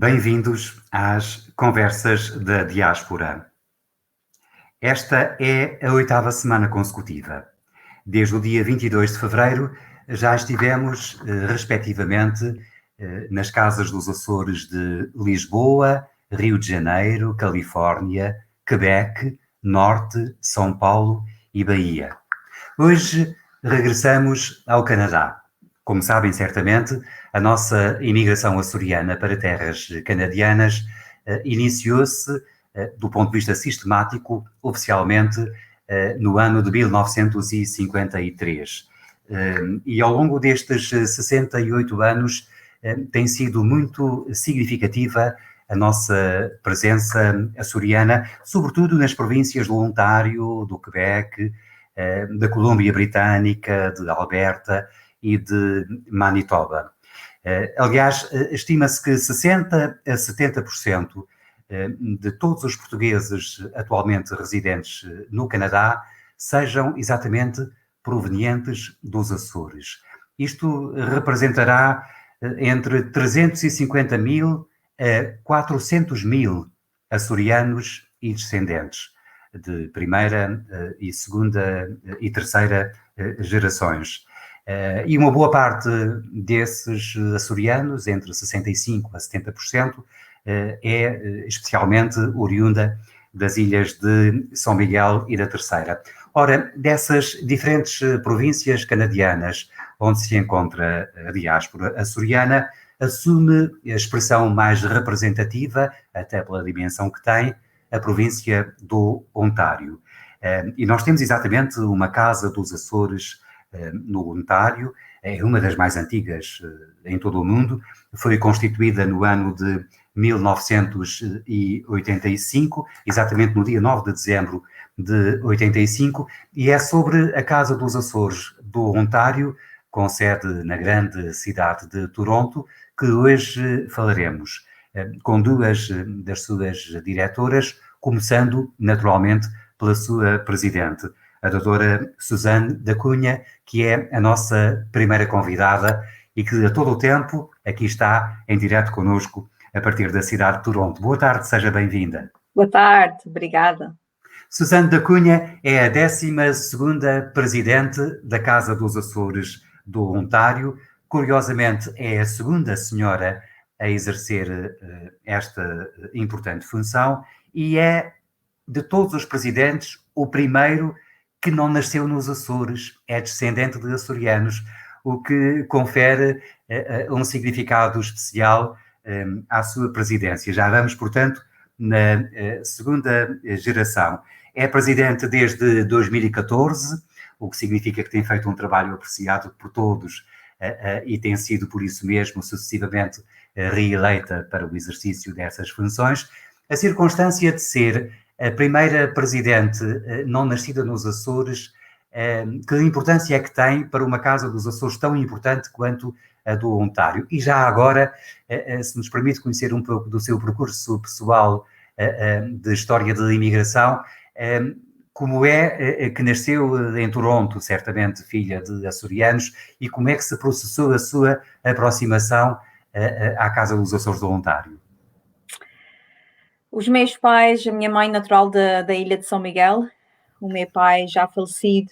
Bem-vindos às Conversas da Diáspora. Esta é a 8ª semana consecutiva. Desde o dia 22 de fevereiro já estivemos, respectivamente, nas casas dos Açores de Lisboa, Rio de Janeiro, Califórnia, Quebec, Norte, São Paulo e Bahia. Hoje regressamos ao Canadá. Como sabem certamente, a nossa imigração açoriana para terras canadianas iniciou-se, do ponto de vista sistemático, oficialmente, no ano de 1953. E ao longo destes 68 anos tem sido muito significativa a nossa presença açoriana, sobretudo nas províncias do Ontário, do Quebec, da Colômbia Britânica, de Alberta e de Manitoba. Aliás, estima-se que 60% a 70% de todos os portugueses atualmente residentes no Canadá sejam exatamente provenientes dos Açores. Isto representará entre 350 mil a 400 mil açorianos e descendentes de primeira e segunda e terceira gerações. E uma boa parte desses açorianos, entre 65% a 70%, é especialmente oriunda das ilhas de São Miguel e da Terceira. Ora, dessas diferentes províncias canadianas onde se encontra a diáspora açoriana, assume a expressão mais representativa, até pela dimensão que tem, a província do Ontário. E nós temos exatamente uma Casa dos Açores no Ontário, é uma das mais antigas em todo o mundo, foi constituída no ano de 1985, exatamente no dia 9 de dezembro de 85, e é sobre a Casa dos Açores do Ontário, com sede na grande cidade de Toronto, que hoje falaremos, com duas das suas diretoras, começando naturalmente pela sua presidente, a doutora Suzane da Cunha, que é a nossa primeira convidada e que a todo o tempo aqui está em direto connosco a partir da cidade de Toronto. Boa tarde, seja bem-vinda. Boa tarde, obrigada. Suzane da Cunha é a 12ª presidente da Casa dos Açores do Ontário. Curiosamente, é a segunda senhora a exercer esta importante função e é, de todos os presidentes, o primeiro que não nasceu nos Açores, é descendente de açorianos, o que confere um significado especial à sua presidência. Já vamos, portanto, na segunda geração. É presidente desde 2014, o que significa que tem feito um trabalho apreciado por todos e tem sido, por isso mesmo, sucessivamente reeleita para o exercício dessas funções. A circunstância de ser a primeira presidente não nascida nos Açores, que importância é que tem para uma Casa dos Açores tão importante quanto a do Ontário? E já agora, se nos permite conhecer um pouco do seu percurso pessoal de história de imigração, como é que nasceu em Toronto, certamente filha de açorianos, e como é que se processou a sua aproximação à Casa dos Açores do Ontário? Os meus pais, a minha mãe natural da ilha de São Miguel, o meu pai já falecido,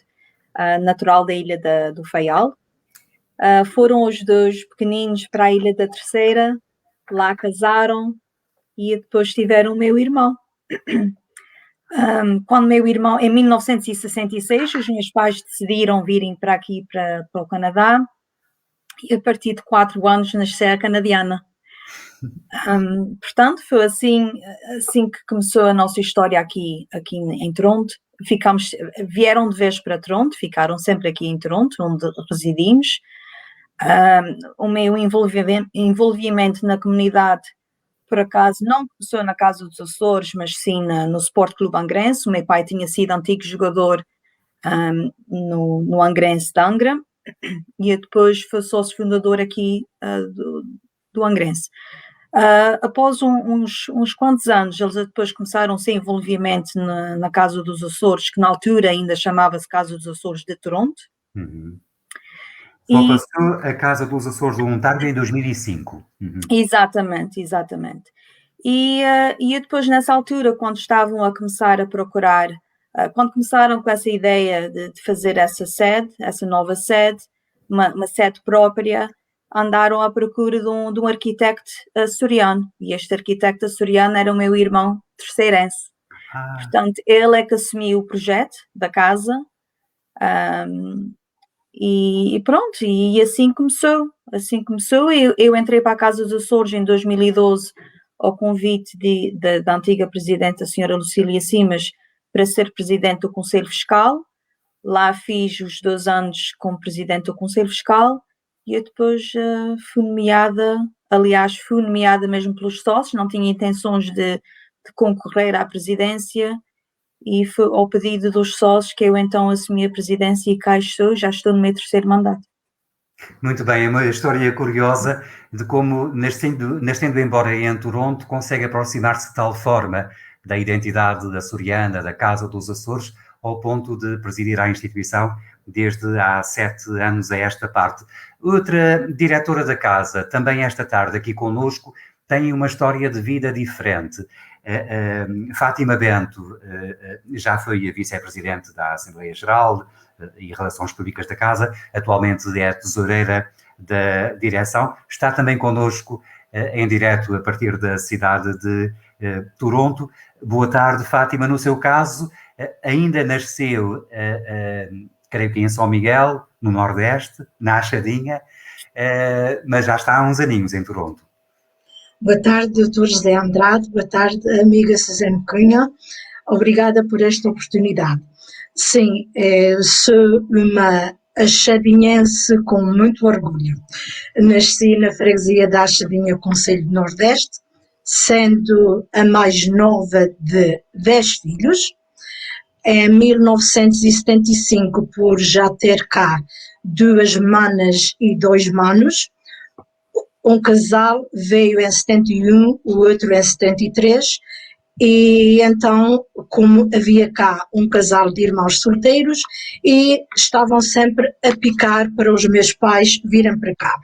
natural da ilha do Faial. Foram os dois pequeninos para a ilha da Terceira, lá casaram e depois tiveram o meu irmão. Quando meu irmão, em 1966, os meus pais decidiram virem para aqui, para o Canadá, e a partir de 4 anos nasceu a canadiana. Portanto, foi assim que começou a nossa história aqui em Toronto. Vieram de vez para Toronto, ficaram sempre aqui em Toronto, onde residimos. O meu envolvimento na comunidade, por acaso, não começou na Casa dos Açores, mas sim no Sport Clube Angrense. O meu pai tinha sido antigo jogador no Angrense de Angra e depois foi sócio fundador aqui do Angrense. Após uns quantos anos, eles depois começaram a ser envolvimento na Casa dos Açores, que na altura ainda chamava-se Casa dos Açores de Toronto. Uhum. Só passou a Casa dos Açores do Ontário em 2005. Exatamente. E depois, nessa altura, quando estavam a começar a procurar, quando começaram com essa ideia de fazer essa nova sede, uma sede própria, andaram à procura de um arquiteto açoriano. E este arquiteto açoriano era o meu irmão terceirense. Portanto, ele é que assumiu o projeto da casa. E pronto, e assim começou. Eu entrei para a Casa dos Açores em 2012 ao convite da antiga presidente, a senhora Lucília Simas, para ser presidente do Conselho Fiscal. Lá fiz os 2 anos como presidente do Conselho Fiscal e eu depois fui nomeada mesmo pelos sócios, não tinha intenções de concorrer à presidência. E foi ao pedido dos sócios que eu então assumi a presidência e cá estou, já estou no meu 3º mandato. Muito bem, é uma história curiosa de como, nascendo embora em Toronto, consegue aproximar-se de tal forma da identidade açoriana, da Casa dos Açores, ao ponto de presidir a instituição desde há 7 anos a esta parte. Outra diretora da Casa, também esta tarde aqui connosco, tem uma história de vida diferente. Fátima Bento já foi a vice-presidente da Assembleia Geral e Relações Públicas da Casa, atualmente é tesoureira da direção, está também connosco em direto a partir da cidade de Toronto. Boa tarde, Fátima. No seu caso, ainda nasceu, creio que em São Miguel, no Nordeste, na Achadinha, mas já está há uns aninhos em Toronto. Boa tarde, Dr. José Andrade. Boa tarde, amiga Suzane Cunha. Obrigada por esta oportunidade. Sim, sou uma achadinhense com muito orgulho. Nasci na freguesia da Achadinha, Concelho do Nordeste, sendo a mais nova de 10 filhos. Em 1975, por já ter cá 2 manas e 2 manos, um casal veio em 71, o outro em 73, e então, como havia cá um casal de irmãos solteiros, e estavam sempre a picar para os meus pais virem para cá.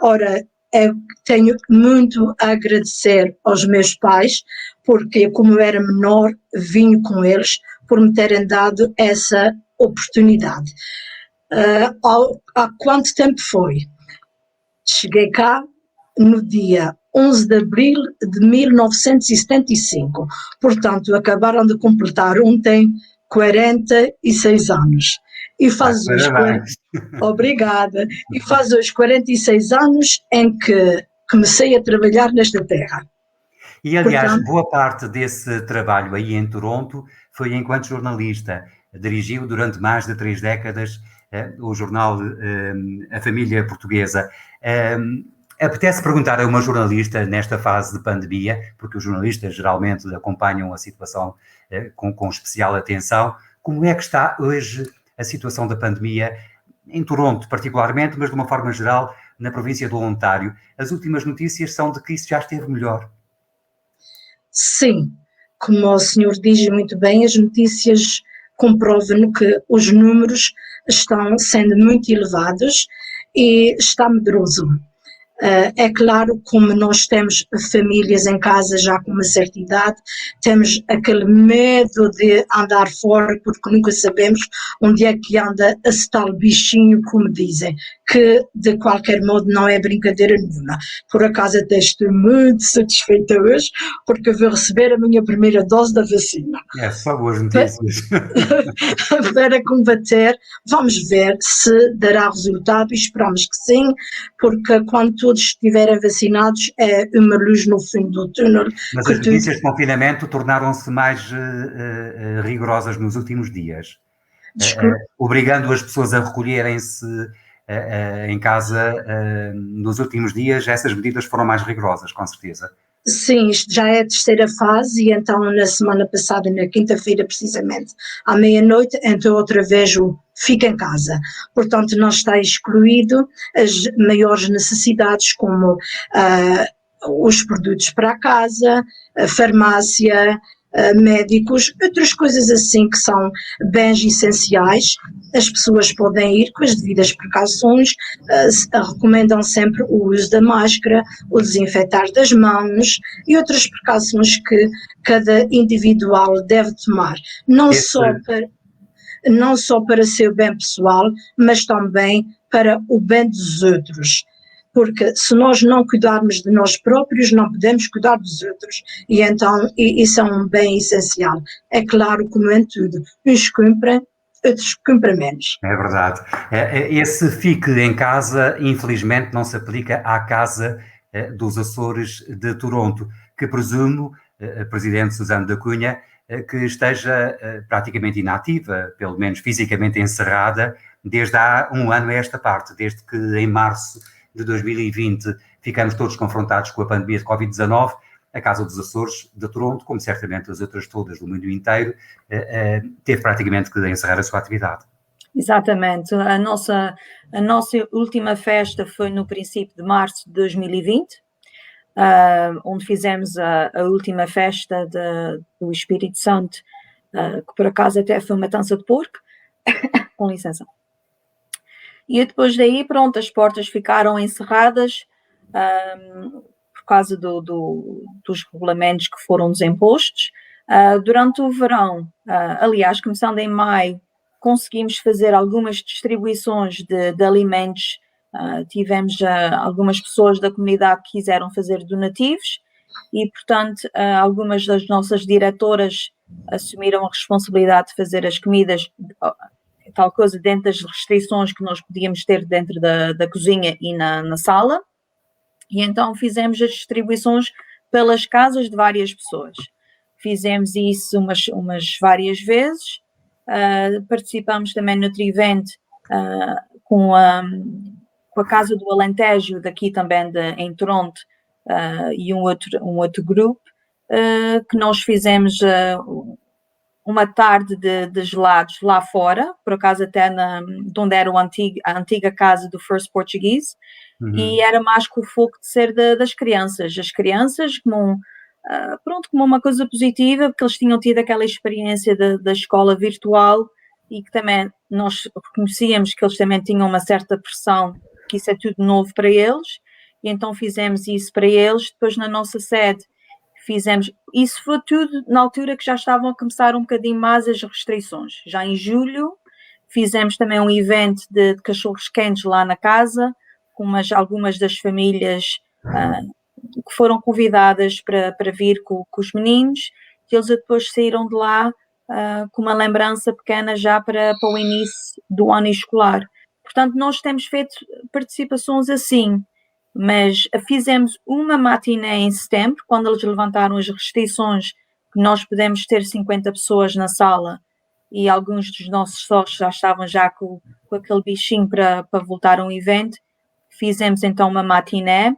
Ora, eu tenho muito a agradecer aos meus pais, porque como eu era menor, vim com eles, por me terem dado essa oportunidade. Há quanto tempo foi? Cheguei cá no dia 11 de abril de 1975, portanto acabaram de completar ontem 46 anos. E faz hoje, obrigada, e faz hoje 46 anos em que comecei a trabalhar nesta terra. E aliás, portanto, boa parte desse trabalho aí em Toronto foi enquanto jornalista. Dirigiu durante mais de 3 décadas o jornal A Família Portuguesa. Apetece perguntar a uma jornalista nesta fase de pandemia, porque os jornalistas geralmente acompanham a situação com especial atenção, como é que está hoje a situação da pandemia em Toronto particularmente, mas de uma forma geral na província do Ontário? As últimas notícias são de que isso já esteve melhor. Sim, como o senhor diz muito bem, as notícias comprovam que os números estão sendo muito elevados e está medroso. É claro, como nós temos famílias em casa já com uma certa idade, temos aquele medo de andar fora porque nunca sabemos onde é que anda esse tal bichinho, como dizem, que de qualquer modo não é brincadeira nenhuma. Por acaso até estou muito satisfeita hoje porque vou receber a minha primeira dose da vacina. É só boas notícias. Para combater, vamos ver se dará resultado e esperamos que sim, porque quando todos estiverem vacinados é uma luz no fim do túnel. Mas as notícias de confinamento tornaram-se mais rigorosas nos últimos dias, obrigando as pessoas a recolherem-se em casa nos últimos dias. Essas medidas foram mais rigorosas, com certeza. Sim, isto já é a 3ª fase e então na semana passada, na quinta-feira precisamente, à meia-noite, entrou outra vez o fica em casa. Portanto, não está excluído as maiores necessidades como os produtos para a casa, a farmácia, médicos, outras coisas assim que são bens essenciais. As pessoas podem ir com as devidas precauções, recomendam sempre o uso da máscara, o desinfetar das mãos e outras precauções que cada individual deve tomar, não só para seu bem pessoal, mas também para o bem dos outros. Porque se nós não cuidarmos de nós próprios, não podemos cuidar dos outros. E então isso é um bem essencial. É claro, como em tudo, uns cumprem, outros cumprem menos. É verdade. Esse fique em casa, infelizmente, não se aplica à Casa dos Açores de Toronto, que presumo, a Presidente Susana da Cunha, que esteja praticamente inativa, pelo menos fisicamente encerrada, desde há um ano a esta parte, desde que em março de 2020 ficamos todos confrontados com a pandemia de Covid-19, a Casa dos Açores de Toronto, como certamente as outras todas do mundo inteiro, teve praticamente que encerrar a sua atividade. Exatamente. A nossa última festa foi no princípio de março de 2020, onde fizemos a última festa do Espírito Santo, que por acaso até foi uma matança de porco, com licença. E depois daí, pronto, as portas ficaram encerradas por causa dos regulamentos que foram impostos. Durante o verão, aliás, começando em maio, conseguimos fazer algumas distribuições de alimentos. Tivemos algumas pessoas da comunidade que quiseram fazer donativos e, portanto, algumas das nossas diretoras assumiram a responsabilidade de fazer as comidas, tal coisa, dentro das restrições que nós podíamos ter dentro da cozinha e na sala. E então fizemos as distribuições pelas casas de várias pessoas. Fizemos isso umas várias vezes. Participamos também no outro evento com a Casa do Alentejo, daqui também em Toronto, e um outro grupo, que nós fizemos uma tarde de gelados lá fora, por acaso até de onde era a antiga casa do First Portuguese, e era mais com o foco de ser das crianças. As crianças, como uma coisa positiva, porque eles tinham tido aquela experiência da escola virtual e que também nós reconhecíamos que eles também tinham uma certa pressão, que isso é tudo novo para eles, e então fizemos isso para eles. Depois na nossa sede fizemos, isso foi tudo na altura que já estavam a começar um bocadinho mais as restrições. Já em julho fizemos também um evento de cachorros quentes lá na casa, com algumas das famílias que foram convidadas para vir com os meninos, e eles depois saíram de lá com uma lembrança pequena já para o início do ano escolar. Portanto, nós temos feito participações assim, mas fizemos uma matiné em setembro, quando eles levantaram as restrições, que nós podemos ter 50 pessoas na sala, e alguns dos nossos sócios já estavam já com aquele bichinho para voltar a um evento. Fizemos então uma matiné,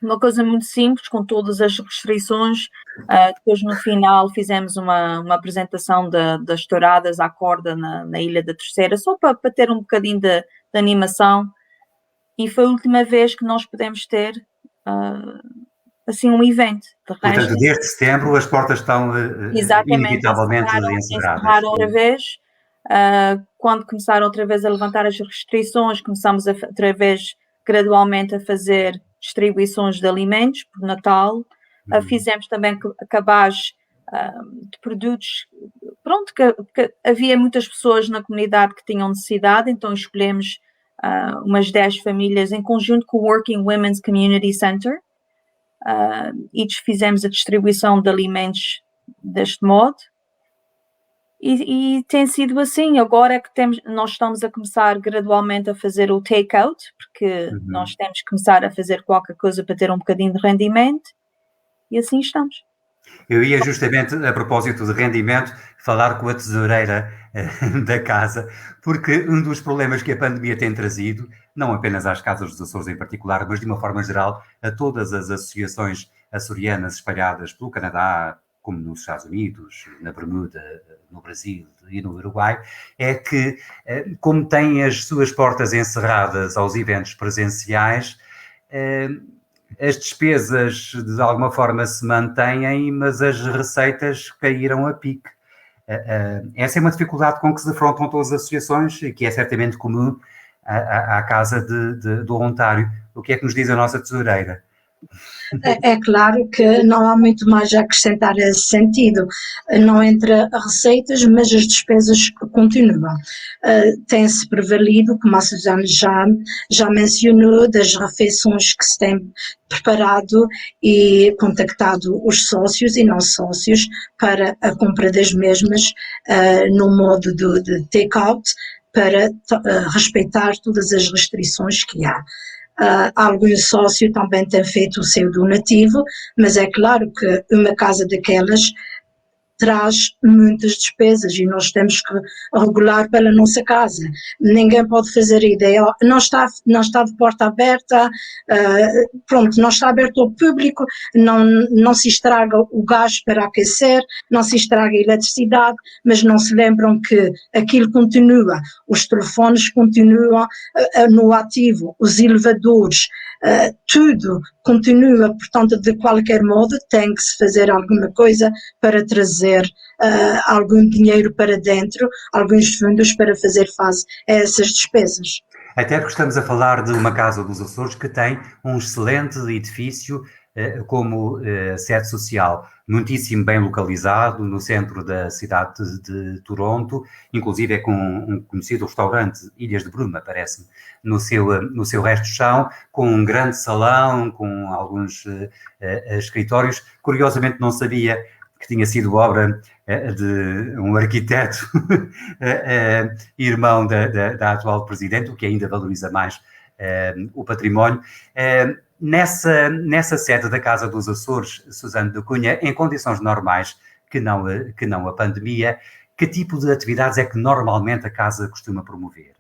uma coisa muito simples, com todas as restrições. Depois no final fizemos uma apresentação das touradas à corda na Ilha da Terceira, só para ter um bocadinho de animação, e foi a última vez que nós podemos ter assim um evento. Portanto, desde setembro as portas estão inevitavelmente encerradas. Outra vez. Quando começaram outra vez a levantar as restrições, começamos outra vez gradualmente a fazer distribuições de alimentos por Natal. Fizemos também cabaz de produtos. Pronto, que havia muitas pessoas na comunidade que tinham necessidade, então escolhemos umas 10 famílias em conjunto com o Working Women's Community Center, e fizemos a distribuição de alimentos deste modo. E tem sido assim. Agora é que nós estamos a começar gradualmente a fazer o take-out, porque nós temos que começar a fazer qualquer coisa para ter um bocadinho de rendimento, e assim estamos. Eu ia justamente, a propósito de rendimento, falar com a tesoureira da casa, porque um dos problemas que a pandemia tem trazido, não apenas às Casas dos Açores em particular, mas de uma forma geral a todas as associações açorianas espalhadas pelo Canadá, como nos Estados Unidos, na Bermuda, no Brasil e no Uruguai, é que, como têm as suas portas encerradas aos eventos presenciais, as despesas de alguma forma se mantêm, mas as receitas caíram a pique. Essa é uma dificuldade com que se defrontam todas as associações e que é certamente comum à Casa do Voluntário. O que é que nos diz a nossa tesoureira? É claro que não há muito mais a acrescentar nesse sentido. Não entra receitas, mas as despesas continuam. Tem-se prevalido, como a Suzana já mencionou, das refeições que se tem preparado e contactado os sócios e não sócios para a compra das mesmas no modo de take-out, para respeitar todas as restrições que há. Algum sócio também tem feito o seu donativo, mas é claro que uma casa daquelas traz muitas despesas e nós temos que regular pela nossa casa. Ninguém pode fazer ideia, não está de porta aberta, pronto, não está aberto ao público, não se estraga o gás para aquecer, não se estraga a eletricidade, mas não se lembram que aquilo continua, os telefones continuam no ativo, os elevadores, tudo continua, portanto, de qualquer modo tem que se fazer alguma coisa para trazer algum dinheiro para dentro, alguns fundos para fazer face a essas despesas. Até porque estamos a falar de uma Casa dos Açores que tem um excelente edifício como sede social, muitíssimo bem localizado no centro da cidade de Toronto, inclusive é com um conhecido restaurante, Ilhas de Bruma, parece-me, no seu resto de chão, com um grande salão, com alguns escritórios. Curiosamente não sabia que tinha sido obra de um arquiteto irmão da atual presidente, o que ainda valoriza mais o património. Nessa sede da Casa dos Açores, Suzana da Cunha, em condições normais, que não a pandemia, que tipo de atividades é que normalmente a Casa costuma promover?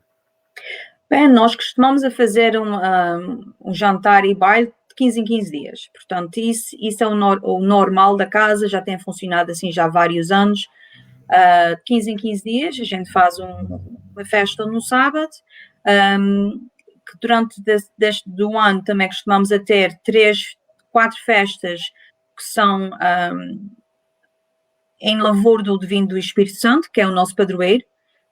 Bem, nós costumamos a fazer um jantar e baile de 15 em 15 dias. Portanto, isso é o normal da casa, já tem funcionado assim já há vários anos. 15 em 15 dias, a gente faz uma festa no sábado, que durante do ano também costumamos a ter 4 festas que são em louvor do Divino do Espírito Santo, que é o nosso padroeiro,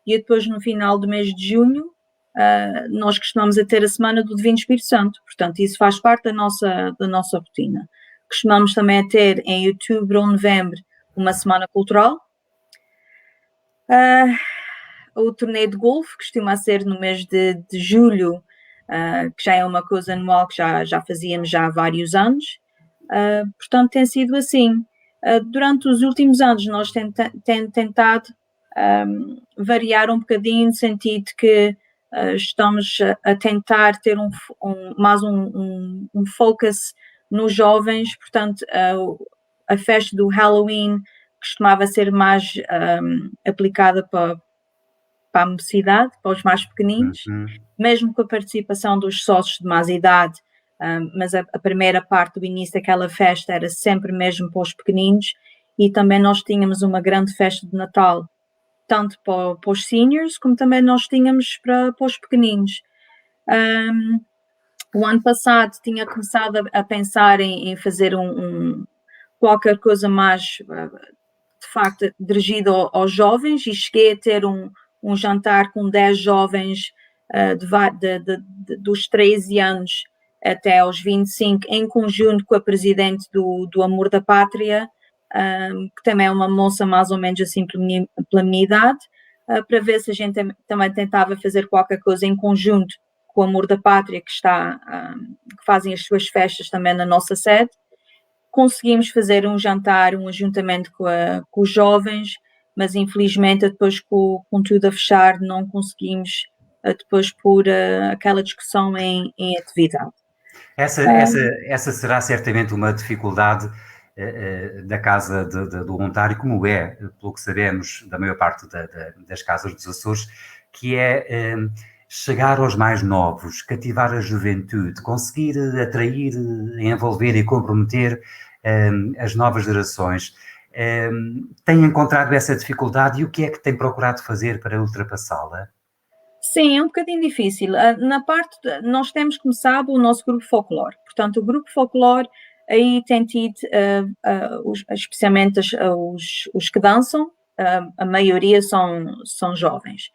e depois no final do mês de junho nós costumamos a ter a Semana do Divino Espírito Santo, portanto isso faz parte da nossa rotina. Costumamos também a ter em outubro ou novembro uma semana cultural. O torneio de golfe costuma ser no mês de julho, que já é uma coisa anual que já fazíamos já há vários anos. Portanto, tem sido assim. Durante os últimos anos nós temos tentado variar um bocadinho, no sentido que estamos a tentar ter mais um focus nos jovens. Portanto, a festa do Halloween costumava ser mais aplicada para a mocidade, para os mais pequeninos, mesmo com a participação dos sócios de mais idade, mas a primeira parte do início daquela festa era sempre mesmo para os pequeninos, e também nós tínhamos uma grande festa de Natal, tanto para os seniors, como também nós tínhamos para os pequeninos. O ano passado tinha começado a pensar em fazer qualquer coisa mais, de facto, dirigido aos jovens, e cheguei a ter um jantar com 10 jovens dos 13 anos até aos 25, em conjunto com a presidente do Amor da Pátria, que também é uma moça mais ou menos assim pela minha idade, para ver se a gente também tentava fazer qualquer coisa em conjunto com o Amor da Pátria, que fazem as suas festas também na nossa sede. Conseguimos fazer um jantar, um ajuntamento com os jovens, mas infelizmente depois com tudo a fechar não conseguimos depois pôr aquela discussão em atividade. Essa será certamente uma dificuldade da Casa do Voluntário, como é, pelo que sabemos, da maior parte das casas dos Açores, que é chegar aos mais novos, cativar a juventude, conseguir atrair, envolver e comprometer as novas gerações. Tem encontrado essa dificuldade e o que é que tem procurado fazer para ultrapassá-la? Sim, é um bocadinho difícil. Nós temos, como sabe, o nosso grupo folclore. Portanto, o grupo folclore aí tem tido, especialmente os que dançam, a maioria são jovens.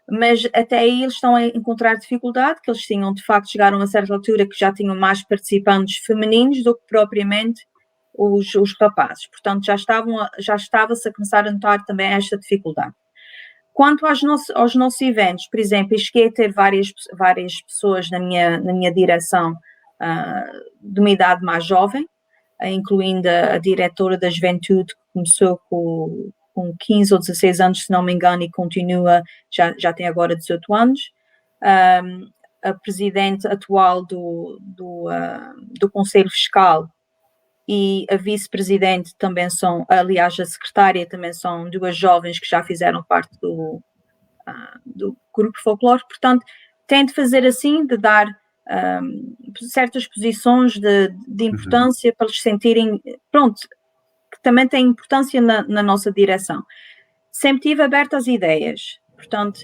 Mas até aí eles estão a encontrar dificuldade, que eles tinham, de facto, chegaram a certa altura que já tinham mais participantes femininos do que propriamente os rapazes. Portanto, já estava-se a começar a notar também esta dificuldade. Quanto aos nossos eventos, por exemplo, eu cheguei a ter várias pessoas na minha direção de uma idade mais jovem, incluindo a diretora da juventude, que começou com 15 ou 16 anos, se não me engano, e continua, já tem agora 18 anos. A presidente atual do Conselho Fiscal e a vice-presidente também são, aliás, a secretária também são duas jovens que já fizeram parte do grupo folclore. Portanto, tento fazer assim, de dar certas posições de importância para eles sentirem, pronto, que também tem importância na nossa direção. Sempre estive aberta às ideias. Portanto,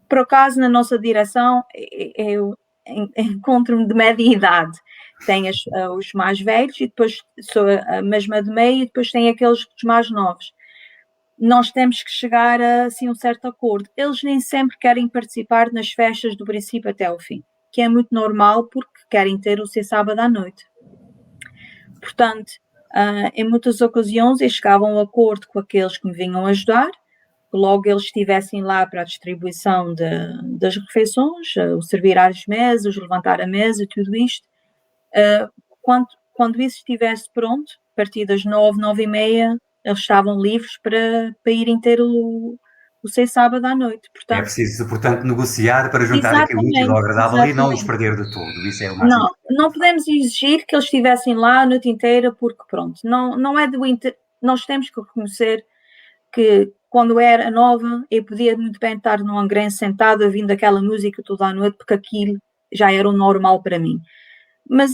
por acaso, na nossa direção, eu encontro-me de média idade. Tem os mais velhos e depois sou a mesma de meio e depois tem aqueles mais novos. Nós temos que chegar a assim, um certo acordo. Eles nem sempre querem participar nas festas do princípio até ao fim, que é muito normal porque querem ter o seu sábado à noite. Portanto, em muitas ocasiões eles chegavam a um acordo com aqueles que me vinham ajudar, que logo eles estivessem lá para a distribuição das refeições, o servir às mesas, levantar a mesa, tudo isto. Quando isso estivesse pronto, a partir das 9h30, eles estavam livres para irem ter o seu sábado à noite. Portanto, é preciso, portanto, negociar para juntar aquilo útil ao agradável e não os perder de todo. Isso é o mais importante. Não podemos exigir que eles estivessem lá a noite inteira, porque pronto, não é do inter... Nós temos que reconhecer que quando era nova eu podia muito bem estar num angrense sentada ouvindo aquela música toda a noite, porque aquilo já era o normal para mim. Mas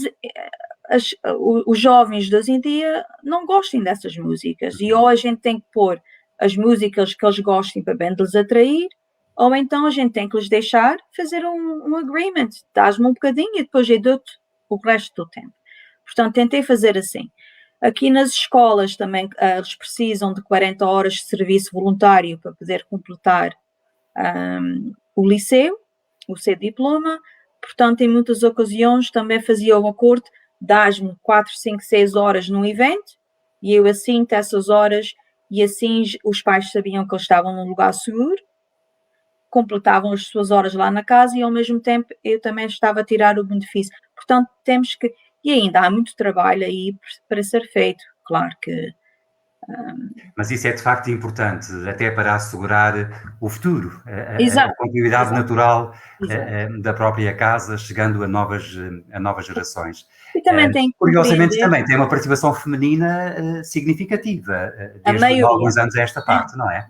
os jovens de hoje em dia não gostam dessas músicas e ou a gente tem que pôr as músicas que eles gostem para bem de lhes atrair, ou então a gente tem que lhes deixar fazer um agreement, dás-me um bocadinho e depois eu dou-te o resto do tempo. Portanto, tentei fazer assim. Aqui nas escolas também eles precisam de 40 horas de serviço voluntário para poder completar o liceu, o seu diploma. Portanto, em muitas ocasiões também fazia o acordo, dás-me 4, 5, 6 horas num evento e eu assinto essas horas e assim os pais sabiam que eles estavam num lugar seguro, completavam as suas horas lá na casa e ao mesmo tempo eu também estava a tirar o benefício. Portanto, temos que... E ainda há muito trabalho aí para ser feito, claro que... Mas isso é de facto importante, até para assegurar o futuro, a continuidade natural da própria casa, chegando a novas gerações. E também tem curiosamente também tem uma participação feminina significativa, desde alguns anos a esta parte, não é?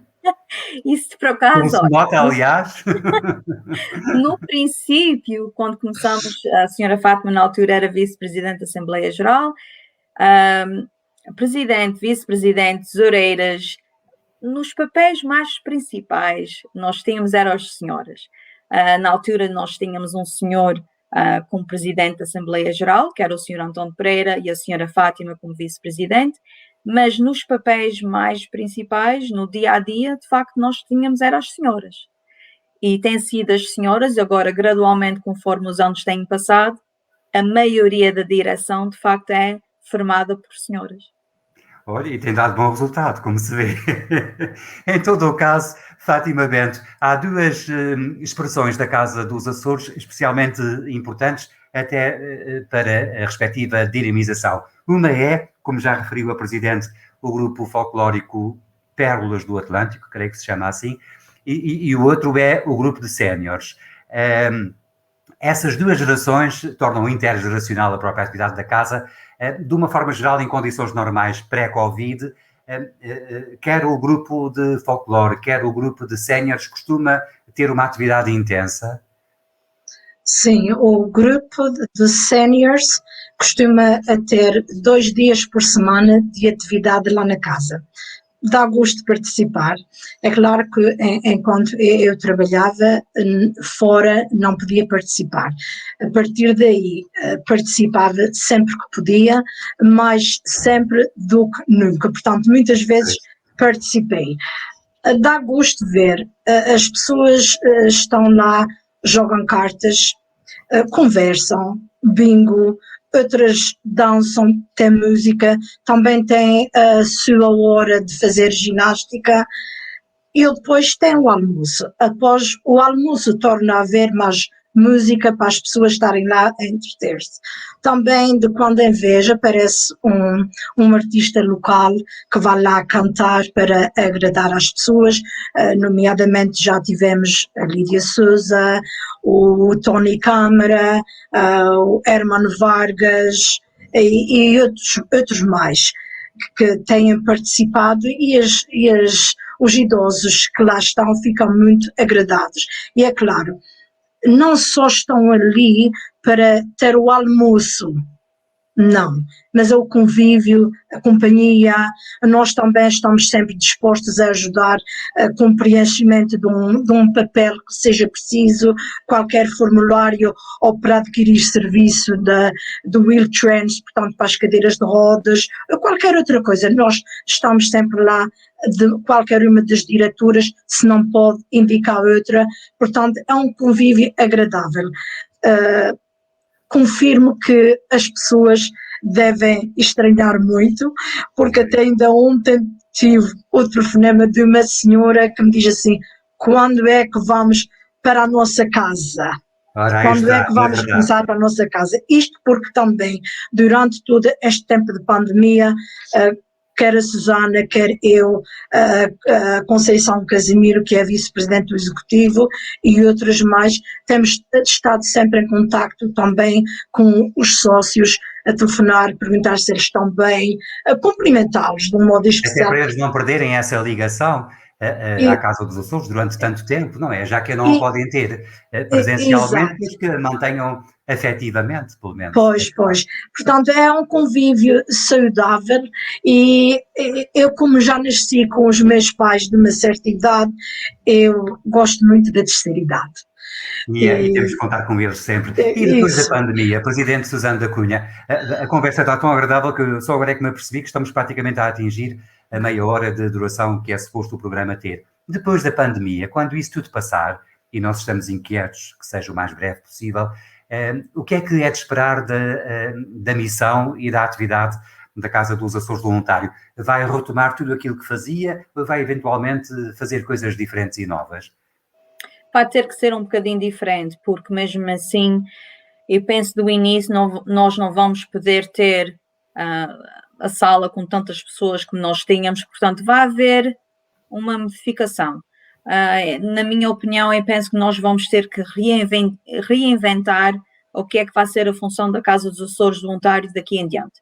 Isso, por acaso... Como se nota, aliás... No princípio, quando começamos, a senhora Fátima na altura era vice-presidente da Assembleia Geral, presidente, vice-presidente, tesoureiras, nos papéis mais principais nós tínhamos eram as senhoras. Na altura nós tínhamos um senhor como presidente da Assembleia Geral, que era o senhor António Pereira, e a senhora Fátima como vice-presidente, mas nos papéis mais principais, no dia-a-dia, de facto, nós tínhamos eram as senhoras. E têm sido as senhoras, agora gradualmente, conforme os anos têm passado, a maioria da direção, de facto, é formada por senhoras. Olha, e tem dado bom resultado, como se vê. Em todo o caso, Fátima Bento, há duas expressões da Casa dos Açores especialmente importantes até para a respectiva dinamização. Uma é, como já referiu a Presidente, o grupo folclórico Pérolas do Atlântico, creio que se chama assim, e o outro é o grupo de séniores. Essas duas gerações tornam intergeracional a própria atividade da Casa. De uma forma geral, em condições normais pré-Covid, quer o grupo de folclore, quer o grupo de séniores, costuma ter uma atividade intensa? Sim, o grupo de séniores costuma ter 2 dias por semana de atividade lá na casa. dá gosto de participar. É claro que enquanto eu trabalhava fora não podia participar. A partir daí participava sempre que podia, mais sempre do que nunca. Portanto, muitas vezes participei. Dá gosto de ver, as pessoas estão lá, jogam cartas, conversam, bingo, outras dançam, tem música, também tem a sua hora de fazer ginástica e depois tem o almoço. Após o almoço torna a haver mais música para as pessoas estarem lá a entreter-se. Também de quando em vez aparece um artista local que vai lá cantar para agradar às pessoas, nomeadamente já tivemos a Lídia Souza, o Tony Câmara, o Hermano Vargas e outros mais que têm participado e os idosos que lá estão ficam muito agradados. E é claro, não só estão ali para ter o almoço, não, mas é o convívio, a companhia, nós também estamos sempre dispostos a ajudar com o preenchimento de um papel que seja preciso, qualquer formulário ou para adquirir serviço do wheelchairs, portanto para as cadeiras de rodas, ou qualquer outra coisa, nós estamos sempre lá de qualquer uma das diretoras, se não pode indicar outra, portanto é um convívio agradável. Confirmo que as pessoas devem estranhar muito, porque até ainda ontem tive o telefonema de uma senhora que me diz assim: quando é que vamos para a nossa casa? Ora, Quando é que vamos começar para a nossa casa? Isto porque também, durante todo este tempo de pandemia, quer a Susana, quer eu, a Conceição Casimiro, que é vice-presidente do Executivo, e outros mais, temos estado sempre em contacto também com os sócios, a telefonar, perguntar se eles estão bem, a cumprimentá-los de um modo especial. Até para eles não perderem essa ligação à Casa dos Açores durante tanto tempo, não é? Já que não a podem ter presencialmente, mas que a mantenham afetivamente, pelo menos. Pois. Portanto, é um convívio saudável e eu, como já nasci com os meus pais de uma certa idade, eu gosto muito da terceira idade. E temos que contar com eles sempre. E depois da pandemia, Presidente Susana da Cunha, a conversa está tão agradável que só agora é que me apercebi que estamos praticamente a atingir a meia hora de duração que é suposto o programa ter. Depois da pandemia, quando isso tudo passar, e nós estamos inquietos que seja o mais breve possível, o que é que é de esperar da missão e da atividade da Casa dos Açores Voluntário? Vai retomar tudo aquilo que fazia ou vai eventualmente fazer coisas diferentes e novas? Vai ter que ser um bocadinho diferente, porque mesmo assim, eu penso do início, nós não vamos poder ter a sala com tantas pessoas como nós tínhamos, portanto vai haver uma modificação. Na minha opinião, eu penso que nós vamos ter que reinventar o que é que vai ser a função da Casa dos Açores Voluntários daqui em diante.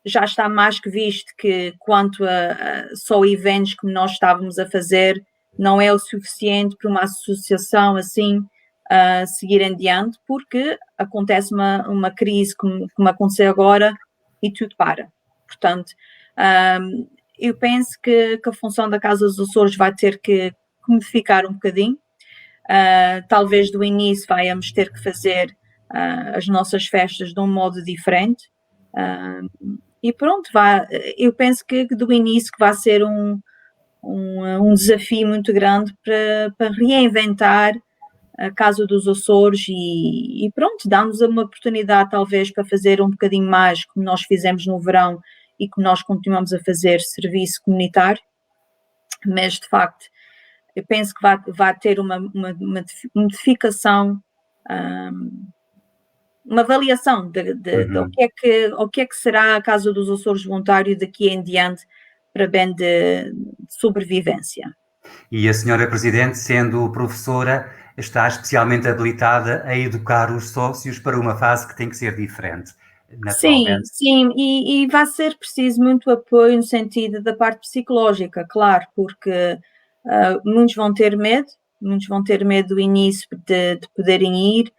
Já está mais que visto que quanto a só eventos que nós estávamos a fazer, não é o suficiente para uma associação assim seguir em diante, porque acontece uma crise como aconteceu agora e tudo para. Portanto, eu penso que a função da Casa dos Açores vai ter que modificar um bocadinho. Talvez do início vamos ter que fazer as nossas festas de um modo diferente. E pronto, eu penso que do início que vai ser um desafio muito grande para reinventar a Casa dos Açores e pronto, dá-nos uma oportunidade talvez para fazer um bocadinho mais como nós fizemos no verão e que nós continuamos a fazer serviço comunitário, mas de facto eu penso que vai ter uma modificação, uma avaliação de o que é que será a Casa dos Açores Voluntário daqui em diante para bem de sobrevivência. E a senhora Presidente, sendo professora, está especialmente habilitada a educar os sócios para uma fase que tem que ser diferente. Sim, e vai ser preciso muito apoio no sentido da parte psicológica, claro, porque muitos vão ter medo do início de poderem ir.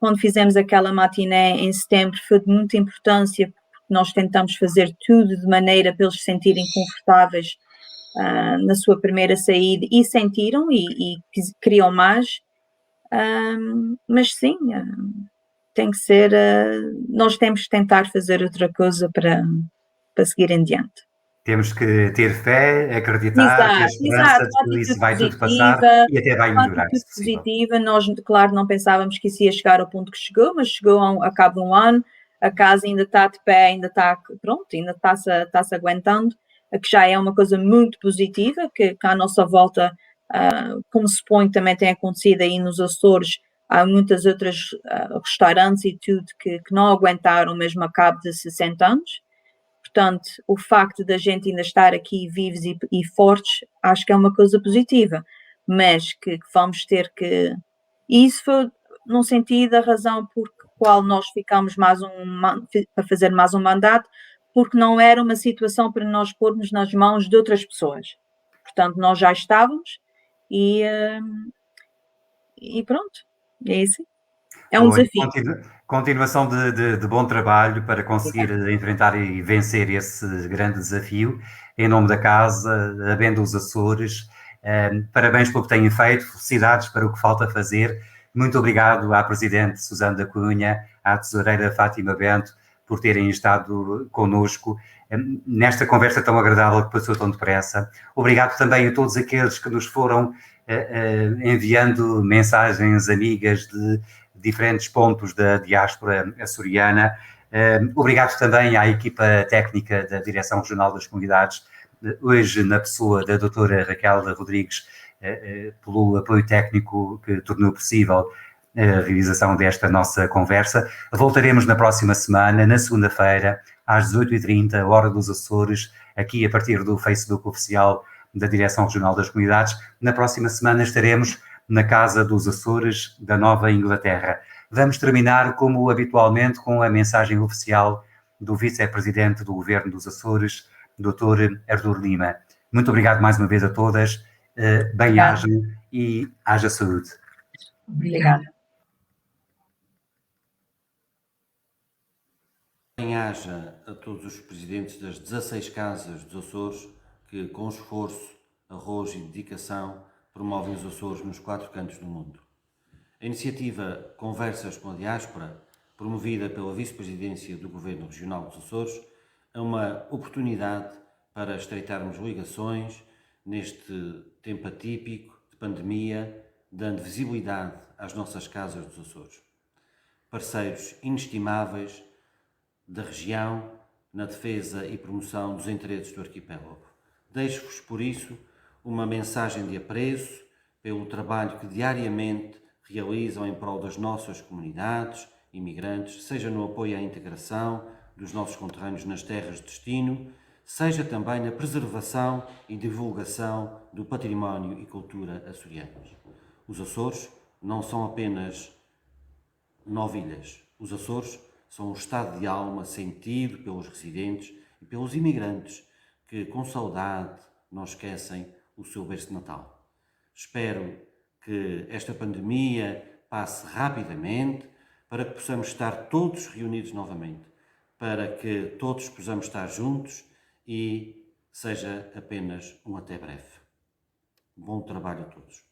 Quando fizemos aquela matiné em setembro foi de muita importância, nós tentamos fazer tudo de maneira para eles se sentirem confortáveis na sua primeira saída, e sentiram e queriam mais, mas sim, tem que ser, nós temos que tentar fazer outra coisa para seguir em diante. Temos que ter fé, acreditar, ter esperança de uma que isso atitude vai tudo passar positiva, e até vai uma melhorar, atitude se possível. positiva. Nós, claro, não pensávamos que isso ia chegar ao ponto que chegou, mas chegou a cabo de um ano, a casa ainda está de pé, ainda está, pronto, ainda está-se aguentando, que já é uma coisa muito positiva, que à nossa volta, como se supõe, também tem acontecido aí nos Açores, há muitas outras restaurantes e tudo que não aguentaram mesmo a cabo de 60 anos. Portanto, o facto da gente ainda estar aqui vivos e fortes, acho que é uma coisa positiva, mas que vamos ter que... E isso foi, num sentido, a razão por qual nós ficámos para fazer mais um mandato, porque não era uma situação para nós pormos nas mãos de outras pessoas. Portanto, nós já estávamos e pronto, é isso. É um desafio. Continuação de bom trabalho para conseguir enfrentar e vencer esse grande desafio. Em nome da casa, havendo os Açores, parabéns pelo que têm feito, felicidades para o que falta fazer. Muito obrigado à Presidente Susana da Cunha, à Tesoureira Fátima Bento, por terem estado connosco nesta conversa tão agradável que passou tão depressa. Obrigado também a todos aqueles que nos foram enviando mensagens amigas de diferentes pontos da diáspora açoriana. Obrigado também à equipa técnica da Direção Regional das Comunidades, hoje na pessoa da doutora Raquel Rodrigues, pelo apoio técnico que tornou possível a realização desta nossa conversa. Voltaremos na próxima semana, na segunda-feira, às 18h30, hora dos Açores, aqui a partir do Facebook oficial da Direção Regional das Comunidades. Na próxima semana estaremos na Casa dos Açores da Nova Inglaterra. Vamos terminar, como habitualmente, com a mensagem oficial do Vice-Presidente do Governo dos Açores, Dr. Artur Lima. Muito obrigado mais uma vez a todas, bem-aja e haja saúde. Obrigada. Bem-aja a todos os presidentes das 16 casas dos Açores que, com esforço, arrojo e dedicação, promovem os Açores nos 4 cantos do mundo. A iniciativa Conversas com a Diáspora, promovida pela Vice-Presidência do Governo Regional dos Açores, é uma oportunidade para estreitarmos ligações neste tempo atípico de pandemia, dando visibilidade às nossas casas dos Açores. Parceiros inestimáveis da região na defesa e promoção dos interesses do arquipélago. Deixo-vos, por isso, uma mensagem de apreço pelo trabalho que diariamente realizam em prol das nossas comunidades, imigrantes, seja no apoio à integração dos nossos conterrâneos nas terras de destino, seja também na preservação e divulgação do património e cultura açorianos. Os Açores não são apenas 9 ilhas. Os Açores são um estado de alma sentido pelos residentes e pelos imigrantes que, com saudade, não esquecem o seu berço natal. Espero que esta pandemia passe rapidamente para que possamos estar todos reunidos novamente, para que todos possamos estar juntos e seja apenas um até breve. Bom trabalho a todos.